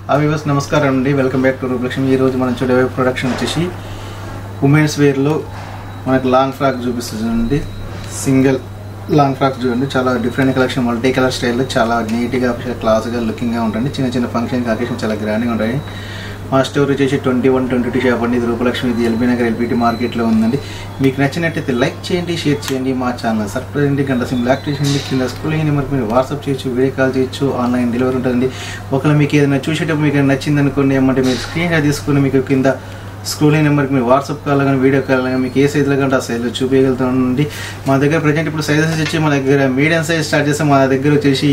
Viewers నమస్కారం అండి, welcome back to Rupalakshmi. ఈరోజు మనం చూడే ప్రొడక్షన్ వచ్చేసి ఉమెన్స్ వేర్లో మనకు లాంగ్ ఫ్రాక్ చూపిస్తుంది. సింగిల్ లాంగ్ ఫ్రాక్ చూడండి, చాలా డిఫరెంట్ కలెక్షన్, మల్టీ కలర్ స్టైల్లో చాలా నీట్గా క్లాస్గా లుకింగ్గా ఉంటుంది. చిన్న చిన్న ఫంక్షన్ అకేషన్ చాలా గ్రాండ్గా ఉంటాయి. మా స్టోర్ వచ్చేసి 2122 షాప్ అండి. ఇది రూపలక్ష్మి, ఇది ఎల్బీ నగర్ ఎల్బీటీ మార్కెట్లో ఉందండి. మీకు నచ్చినట్టయితే లైక్ చేయండి, షేర్ చేయండి. మా ఛానల్ సబ్స్క్రైబ్ గంట సింబల్ యాక్టివేట్ చేయండి. కింద స్క్రోల్ అయ్యే నెంబర్కి మీరు వాట్సాప్ చేయొచ్చు, వీడియో కాల్ చేయొచ్చు, ఆన్లైన్ డెలివరీ ఉంటుందండి. ఒకవేళ మీకు ఏదైనా చూసేటప్పుడు మీకు నచ్చింది అనుకోండి, ఏమంటే మీరు స్క్రీన్ షాట్ తీసుకుని మీకు కింద స్క్రోల్ అయ్యే నెంబర్కి మీరు వాట్సాప్ కాల్ కానీ వీడియో కాల్ కానీ మీకు ఏ సైజులో కంటే ఆ సైజులో చూపించగలుగుతామండి. మా దగ్గర ప్రజెంట్ ఇప్పుడు సైజెస్ వచ్చి మా దగ్గర మీడియం సైజ్ స్టార్ట్ చేస్తే మా దగ్గర వచ్చేసి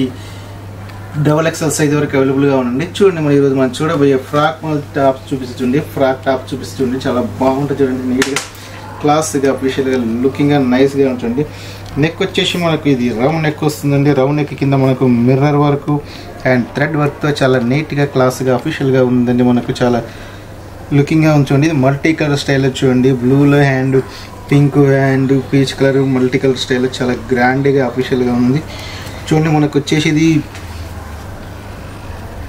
XXL సైజ్ వరకు అవైలబుల్గా ఉండండి. చూడండి, మరి ఈరోజు మనం చూడబోయే ఫ్రాక్ టాప్ చూపిస్తుంది. ఫ్రాక్ టాప్ చూపిస్తుంది, చాలా బాగుంటుంది. చూడండి, నీట్గా క్లాస్గా అఫీషియల్గా లుకింగ్గా నైస్గా ఉంటుంది. నెక్ వచ్చేసి మనకు ఇది రౌండ్ నెక్ వస్తుందండి. రౌండ్ నెక్ కింద మనకు మిర్రర్ వర్క్ అండ్ థ్రెడ్ వర్క్తో చాలా నీట్గా క్లాస్గా అఫీషియల్గా ఉందండి. మనకు చాలా లుకింగ్గా ఉంచండి. ఇది మల్టీ కలర్ స్టైల్లో చూడండి, బ్లూలో and pink and peach colour multi colour స్టైల్లో చాలా గ్రాండ్గా అఫీషియల్గా ఉంది. చూడండి, మనకు వచ్చేసి ఇది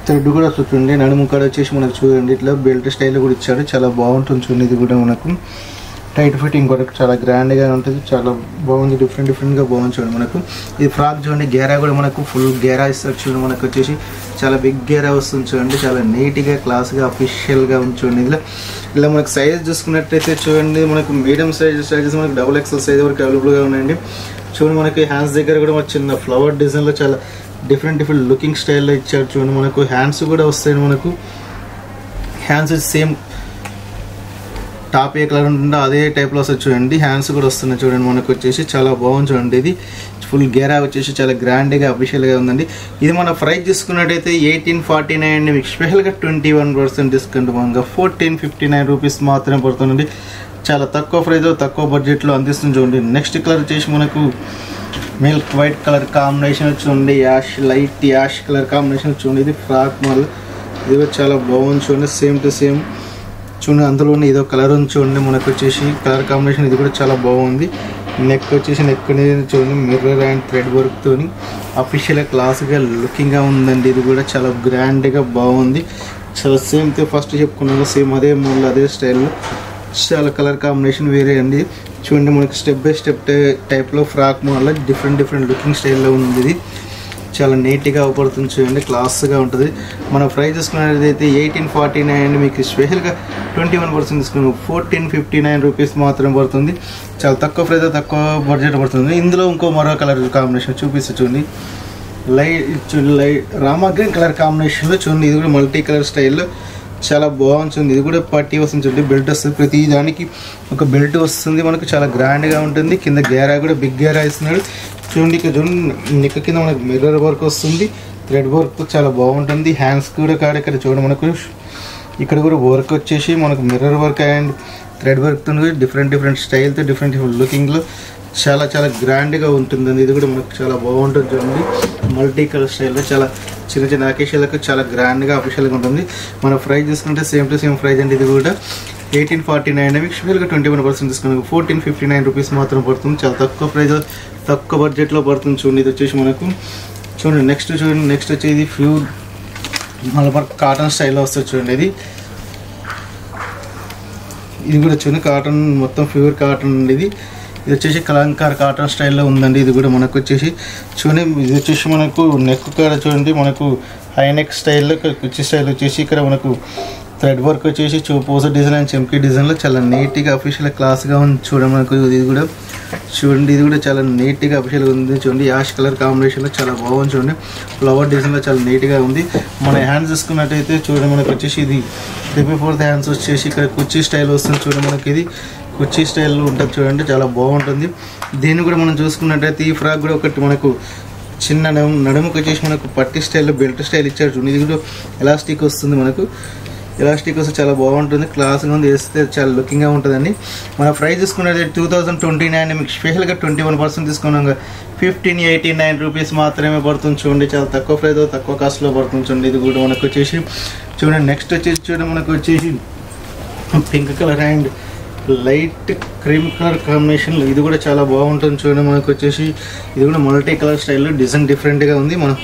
థ్రెడ్ కూడా చూడండి, నడుము కాడ వచ్చేసి మనకు చూడండి ఇట్లా బెల్ట్ స్టైల్ కూడా ఇచ్చాడు, చాలా బాగుంటుంది. చూడండి, ఇది కూడా మనకు టైట్ ఫిట్టింగ్ కూడా చాలా గ్రాండ్గా ఉంటుంది, చాలా బాగుంది. డిఫరెంట్గా బాగుంది. చూడండి, మనకు ఇది ఫ్రాక్ చూడండి, గేరా కూడా మనకు ఫుల్ గేరా ఇస్తారు. చూడండి, మనకు వచ్చేసి చాలా బిగ్ గేరా వస్తుంది. చూడండి, చాలా నీట్గా క్లాస్గా అఫీషియల్గా ఉంది. చూడండి, ఇలా మనకు సైజ్ చూసుకున్నట్టయితే చూడండి, మనకు మీడియం సైజెస్ మనకు XXL సైజ్ వరకు అవైలబుల్గా ఉన్నాయండి. చూడండి, మనకి హ్యాండ్స్ దగ్గర కూడా మనకు చిన్న ఫ్లవర్ డిజైన్లో చాలా డిఫరెంట్ లుకింగ్ స్టైల్లో ఇచ్చారు. చూడండి, మనకు హ్యాండ్స్ కూడా వస్తాయి. మనకు హ్యాండ్స్ సేమ్ టాప్ ఏ కలర్ ఉంటుందో అదే టైప్లో వస్తుంది. చూడండి, హ్యాండ్స్ కూడా వస్తున్నాయి. చూడండి, మనకు వచ్చేసి చాలా బాగుంది. చూడండి, ఇది ఫుల్ గేరా వచ్చేసి చాలా గ్రాండ్గా అఫీషియల్గా ఉందండి. ఇది మన ప్రైస్ తీసుకున్నట్టయితే 1849 అండి. మీకు స్పెషల్గా 21% డిస్కౌంట్ మనగా 1459 రూపీస్ మాత్రమే పడుతుందండి. చాలా తక్కువ ప్రైస్లో తక్కువ బడ్జెట్లో అందిస్తుంది. చూడండి, నెక్స్ట్ కలర్ వచ్చేసి మనకు మిల్క్ వైట్ కలర్ కాంబినేషన్ చూడండి, లైట్ యాష్ కలర్ కాంబినేషన్ చూడండి. ఇది ఫ్రాక్ మోడల్, ఇది కూడా చాలా బాగుంది. చూడండి, సేమ్ టు సేమ్ చూడండి, అందులోనే ఇదో కలర్ ఉంది. చూడండి, మనకు వచ్చేసి కలర్ కాంబినేషన్ ఇది కూడా చాలా బాగుంది. నెక్ వచ్చేసి నెక్ అనేది చూడండి మిర్రర్ అండ్ థ్రెడ్ వర్క్తో అఫీషియల్గా క్లాస్గా లుకింగ్గా ఉందండి. ఇది కూడా చాలా గ్రాండ్గా బాగుంది. చాలా సేమ్ ఫస్ట్ చెప్పుకున్నాను, సేమ్ అదే మోడల్ అదే స్టైల్లో చాలా కలర్ కాంబినేషన్ వేరే అండి. చూడండి, మనకి స్టెప్ బై స్టెప్ టైప్లో ఫ్రాక్ మోడల్ డిఫరెంట్ లుకింగ్ స్టైల్లో ఉంది. ఇది చాలా నీట్గా అవపడుతుంది. చూడండి, క్లాస్గా ఉంటుంది. మన ప్రైస్ తీసుకున్నట్లయితే 1849 అండి. మీకు స్పెషల్గా 21% తీసుకున్నాం 1459 రూపీస్ మాత్రం పడుతుంది. చాలా తక్కువ ప్రైస్ తక్కువ బడ్జెట్ పడుతుంది. ఇందులో మరో కలర్ కాంబినేషన్ చూపిస్తే చూడండి, లైట్ రామా గ్రీన్ కలర్ కాంబినేషన్లో చూడండి. ఇది కూడా మల్టీ కలర్ స్టైల్లో చాలా బాగుంటుంది. ఇది కూడా పట్టీ వస్తుంది. చూడండి, బెల్ట్ వస్తుంది. ప్రతి దానికి ఒక బెల్ట్ వస్తుంది. మనకు చాలా గ్రాండ్గా ఉంటుంది. కింద గేరా కూడా బిగ్ గేరా ఇస్తున్నాడు. చూడండి, ఇక్కడ చూడండి, నెక్ కింద మనకు మిర్రర్ వర్క్ వస్తుంది, థ్రెడ్ వర్క్ చాలా బాగుంటుంది. హ్యాండ్స్ కూడా ఇక్కడ చూడండి, మనకు ఇక్కడ కూడా వర్క్ వచ్చేసి మనకు మిర్రర్ వర్క్ అండ్ థ్రెడ్ వర్క్తో డిఫరెంట్ స్టైల్తో డిఫరెంట్ లుకింగ్లో చాలా గ్రాండ్గా ఉంటుందండి. ఇది కూడా మనకు చాలా బాగుంటుంది. చూడండి, మల్టీ కలర్ స్టైల్లో చాలా చిన్న అకేషన్లకు చాలా గ్రాండ్గా అఫీషియల్గా ఉంటుంది. మన ప్రైస్ తీసుకుంటే సేమ్ టు సేమ్ ప్రైస్ అండి. ఇది కూడా 1849 మీకు స్పెషల్గా 21% తీసుకున్నాం 1459 రూపీస్ మాత్రం పడుతుంది. చాలా తక్కువ ప్రైస్ తక్కువ బడ్జెట్లో పడుతుంది. చూడండి, ఇది వచ్చేసి మనకు చూడండి నెక్స్ట్ వచ్చేది ప్యూర్ మలబార్ కాటన్ స్టైల్లో వస్తుంది. చూడండి, ఇది కూడా చూడండి, కాటన్ మొత్తం ప్యూర్ కాటన్ అండి. ఇది వచ్చేసి కలంకార్ కాటన్ స్టైల్లో ఉందండి. ఇది కూడా మనకు వచ్చేసి చూడండి, ఇది వచ్చేసి మనకు నెక్ కాడ చూడండి, మనకు హై నెక్ స్టైల్లో కుర్చీ స్టైల్ వచ్చేసి ఇక్కడ మనకు థ్రెడ్ వర్క్ వచ్చేసి పూస డిజైన్ అండ్ చెంకీ డిజైన్లో చాలా నీట్గా అఫీషియల్గా క్లాస్గా ఉంది. చూడండి, మనకు ఇది కూడా చూడండి, ఇది కూడా చాలా నీట్గా అఫీషియల్గా ఉంది. చూడండి, యాష్ కలర్ కాంబినేషన్లో చాలా బాగుంది. చూడండి, ఫ్లవర్ డిజైన్లో చాలా నీట్గా ఉంది. మన హ్యాండ్స్ చూసుకున్నట్టయితే చూడండి, మనకు వచ్చేసి ఇది 3/4 హ్యాండ్స్ వచ్చేసి ఇక్కడ కుర్చీ స్టైల్ వస్తుంది. చూడండి, మనకి ఇది కుర్చీ స్టైల్లో ఉంటుంది. చూడండి, చాలా బాగుంటుంది. దీన్ని కూడా మనం చూసుకున్నట్టయితే ఈ ఫ్రాక్ కూడా ఒకటి మనకు చిన్న నడుముకు వచ్చేసి మనకు పట్టి స్టైల్లో బెల్ట్ స్టైల్ ఇచ్చారు. చూడండి, ఇది కూడా ఎలాస్టిక్ వస్తుంది. మనకు ఎలాస్టిక్ వస్తే చాలా బాగుంటుంది, క్లాస్గా ఉంది, వేస్తే చాలా లుకింగ్గా ఉంటుందండి. మన ప్రైస్ తీసుకున్నది 2029 మీకు స్పెషల్గా 21% తీసుకున్నాం 1589 రూపీస్ మాత్రమే పడుతుంది. చూడండి, చాలా తక్కువ ప్రైస్ తక్కువ కాస్ట్లో పడుతుంది. చూడండి, ఇది కూడా మనకు వచ్చేసి చూడండి, నెక్స్ట్ వచ్చేసి చూడండి, మనకు వచ్చేసి pink colour and light cream colour కాంబినేషన్లో ఇది కూడా చాలా బాగుంటుంది. చూడండి, మనకు వచ్చేసి ఇది కూడా మల్టీ కలర్ స్టైల్లో డిజైన్ డిఫరెంట్గా ఉంది. మనం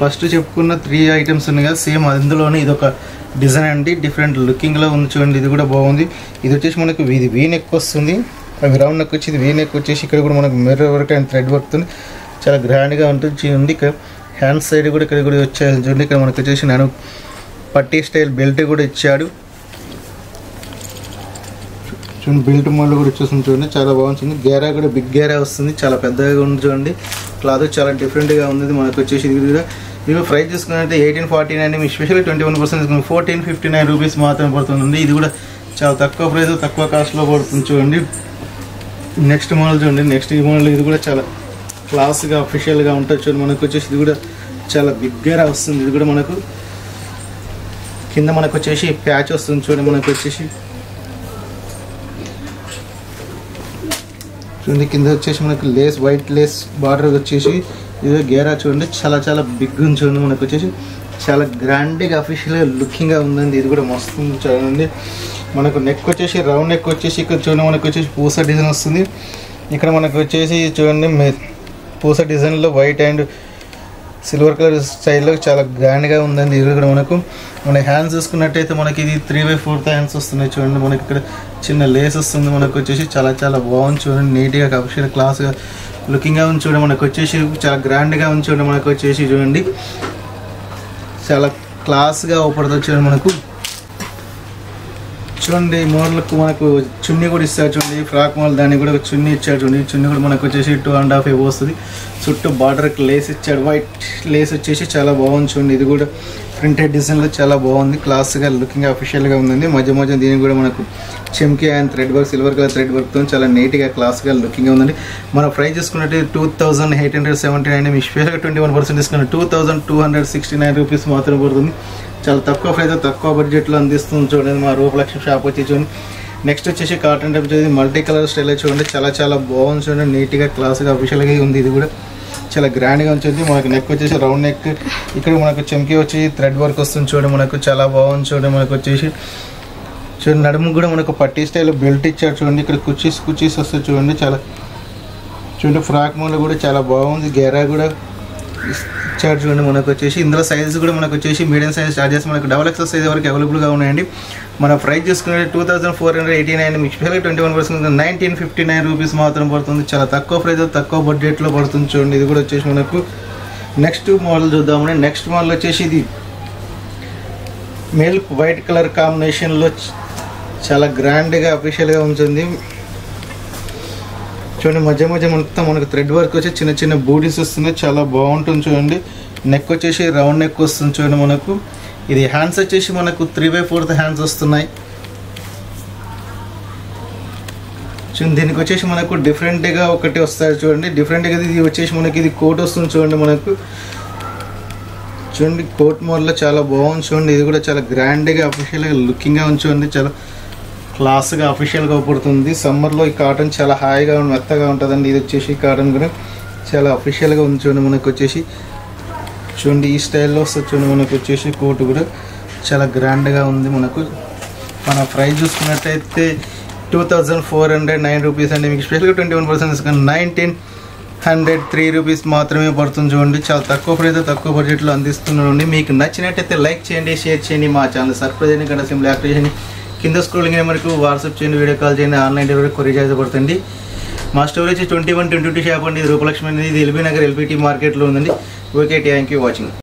ఫస్ట్ చెప్పుకున్న 3 ఐటమ్స్ ఉన్నాయి కదా, సేమ్ అందులోనే ఇది ఒక డిజైన్ అండి, డిఫరెంట్ లుకింగ్లో ఉంది చూడండి. ఇది కూడా బాగుంది. ఇది వచ్చేసి మనకు ఇది వీ నెక్ వస్తుంది, అవి రౌండ్ నెక్ వచ్చి ఇది వీ నెక్ వచ్చేసి ఇక్కడ కూడా మనకు mirror work and thread work చాలా గ్రాండ్గా ఉంటుంది చూడండి. ఇక్కడ హ్యాండ్ సైడ్ కూడా ఇక్కడ కూడా వచ్చేది చూడండి. ఇక్కడ మనకు వచ్చేసి నేను పట్టీ స్టైల్ బెల్ట్ కూడా ఇచ్చాడు చూడండి. బెల్ట్ మోడల్ కూడా వచ్చేస్తుంది చూడండి, చాలా బాగుంటుంది. గేరా కూడా బిగ్ గేరా వస్తుంది, చాలా పెద్దగా ఉంది చూడండి. క్లాత్ చాలా డిఫరెంట్గా ఉంది. మనకు వచ్చేసి ఇది కూడా మీరు ప్రైస్ తీసుకున్నట్టే 1849 మీ స్పెషల్లీ 21% తీసుకుని 1459 రూపీస్ మాత్రమే పడుతుంది. ఇది కూడా చాలా తక్కువ ప్రైస్, తక్కువ కాస్ట్లో పడుతుంది చూడండి. నెక్స్ట్ మోడల్ చూడండి. నెక్స్ట్ ఈ మోడల్ ఇది కూడా చాలా క్లాస్గా అఫీషియల్గా ఉంటుంది చూడండి. మనకు వచ్చేసి ఇది కూడా చాలా బిగ్గా వస్తుంది. ఇది కూడా మనకు కింద మనకు వచ్చేసి ప్యాచ్ వస్తుంది చూడండి. మనకు వచ్చేసి చూడండి కింద వచ్చేసి మనకు లేస్ వైట్ లేస్ బార్డర్ వచ్చేసి ఇది గేరా చూడండి, చాలా చాలా బిగ్ ఉంది చూడండి. మనకు వచ్చేసి చాలా గ్రాండ్గా అఫీషియల్గా లుకింగ్గా ఉందండి. ఇది కూడా మస్తు ఉంది చూడండి. మనకు నెక్ వచ్చేసి రౌండ్ నెక్ వచ్చేసి ఇక్కడ చూడండి మనకు వచ్చేసి పూస డిజైన్ వస్తుంది. ఇక్కడ మనకు వచ్చేసి చూడండి పూస డిజైన్లో వైట్ అండ్ సిల్వర్ కలర్ స్టైల్లో చాలా గ్రాండ్గా ఉందండి. ఇది కూడా మనకు మన హ్యాండ్స్ చూసుకున్నట్టయితే మనకి ఇది 3/4 హ్యాండ్స్ వస్తున్నాయి చూడండి. మనకి ఇక్కడ చిన్న లేస్ వస్తుంది. మనకు వచ్చేసి చాలా చాలా బాగుంది చూడండి. నీట్గా అఫీషియల్ క్లాస్గా లుకింగ్గా ఉంది చూడండి. మనకు వచ్చేసి చాలా గ్రాండ్గా ఉంది చూడండి. మనకు వచ్చేసి చూడండి చాలా క్లాస్గా అవపడుతుంది చూడండి. మనకు చూడండి ఈ మోడల్కు మనకు చున్నీ కూడా ఇస్తారు చూడండి. ఫ్రాక్ మోడల్ దాన్ని కూడా చున్నీ ఇచ్చాడు చూడండి. చున్నీ కూడా మనకు వచ్చేసి 2.5 వస్తుంది. చుట్టూ బార్డర్కి లేస్ ఇచ్చాడు, వైట్ లేస్ వచ్చేసి చాలా బాగుంది చూడండి. ఇది కూడా ప్రింటెడ్ డిజైన్లో చాలా బాగుంది, క్లాస్గా లుకింగ్ అఫీషియల్గా ఉందండి. మధ్య మధ్య దీనికి కూడా మనకు చెమ్కి and thread work silver colour thread వర్క్తో చాలా నీట్గా క్లాస్గా లుకింగ్గా ఉందండి. మన ప్రైస్ చూసుకున్నట్టు 2879 మీ స్పెషల్గా 21% తీసుకున్న 2269 రూపీస్ మాత్రం పడుతుంది. చాలా తక్కువ ప్రైస్, తక్కువ బడ్జెట్లో అందిస్తుంది చూడండి మా రూపలక్ష్మి షాప్ వచ్చి చూడండి. నెక్స్ట్ వచ్చేసి కాటన్ టైప్ చూడండి, మల్టీ కలర్ స్టైల్లో చూడండి, చాలా చాలా బాగుంది చూడండి. నీట్గా క్లాస్గా అఫీషియల్గా ఉంది. ఇది కూడా చాలా గ్రాండ్గా ఉంటుంది. మనకు నెక్ వచ్చేసి రౌండ్ నెక్, ఇక్కడ మనకు చెమ్కి వచ్చి థ్రెడ్ వర్క్ వస్తుంది చూడండి. మనకు చాలా బాగుంది చూడండి. మనకు వచ్చేసి చూడండి నడుము కూడా మనకు పట్టీ స్టైల్లో బెల్ట్ ఇచ్చాడు చూడండి. ఇక్కడ కుర్చీస్ వస్తాయి చూడండి. చాలా చూడండి ఫ్రాక్ మోడల్ కూడా చాలా బాగుంది. గేరా కూడా ఇచ్చాడు చూడండి. మనకు వచ్చేసి ఇందులో సైజెస్ కూడా మనకు వచ్చేసి మీడియం సైజ్ చార్జెస్ మనకు XXL సైజ్ వరకు అవైలబుల్గా ఉన్నాయండి. మన ప్రైస్ చూసుకునే 2489 మీకు స్పెషల్గా 21% 1959 రూపీస్ మాత్రం పడుతుంది. చాలా తక్కువ ప్రైస్, తక్కువ బడ్జెట్లో పడుతుంది చూడండి. ఇది కూడా వచ్చేసి మనకు నెక్స్ట్ మోడల్ చూద్దామండి. నెక్స్ట్ మోడల్ వచ్చేసి ఇది మిల్క్ వైట్ కలర్ కాంబినేషన్లో చాలా గ్రాండ్గా అఫీషియల్గా ఉంటుంది చూడండి. మధ్య మధ్య మొత్తం మనకు థ్రెడ్ వర్క్ వచ్చి చిన్న చిన్న బూటీస్ వస్తున్నాయి, చాలా బాగుంటుంది చూడండి. నెక్ వచ్చేసి రౌండ్ నెక్ వస్తుంది చూడండి. మనకు ఇది హ్యాండ్స్ వచ్చేసి మనకు 3/4 హ్యాండ్స్ వస్తున్నాయి చూడండి. దీనికి వచ్చేసి మనకు డిఫరెంట్గా ఒకటి వస్తాయి చూడండి. డిఫరెంట్గా ఇది వచ్చేసి మనకి ఇది కోట్ వస్తుంది చూడండి. మనకు చూడండి కోట్ మోడల్లో చాలా బాగుంది చూడండి. ఇది కూడా చాలా గ్రాండ్గా అఫీషియల్గా లుకింగ్గా ఉంది చూడండి. చాలా క్లాస్గా అఫీషియల్గా పడుతుంది. సమ్మర్లో ఈ కాటన్ చాలా హాయిగా మెత్తగా ఉంటుందండి. ఇది వచ్చేసి కాటన్ కూడా చాలా అఫీషియల్గా ఉంది చూడండి. మనకు వచ్చేసి చూడండి ఈ స్టైల్లో వస్తుంది చూడండి. మనకు వచ్చేసి కోట్ కూడా చాలా గ్రాండ్గా ఉంది. మనకు మన ప్రైస్ చూసుకున్నట్టయితే 2409 రూపీస్ అండి. మీకు స్పెషల్గా 21% తీసుకుని 1903 రూపీస్ మాత్రమే పడుతుంది చూడండి. చాలా తక్కువ ప్రైస్, తక్కువ బడ్జెట్లో అందిస్తున్నానండి. మీకు నచ్చినట్టయితే లైక్ చేయండి, షేర్ చేయండి, మా ఛానల్ సబ్స్క్రైబ్ చేయండి, గంట సింబల్ యాక్టివేట్ చేయండి. కింద స్క్రోలింగ్ నెంబర్కు వాట్సాప్ చేయండి, వీడియో కాల్ చేయండి, ఆన్లైన్ డెలివరీ కొరియర్ చార్జ్ పడుతుంది. మా స్టోర్ వచ్చి 2122 షాప్ అండి. ఇది రూపలక్ష్మి అనేది ఇది ఎల్బీ నగర్ LPT మార్కెట్లో ఉందండి. Okay, thank you watching.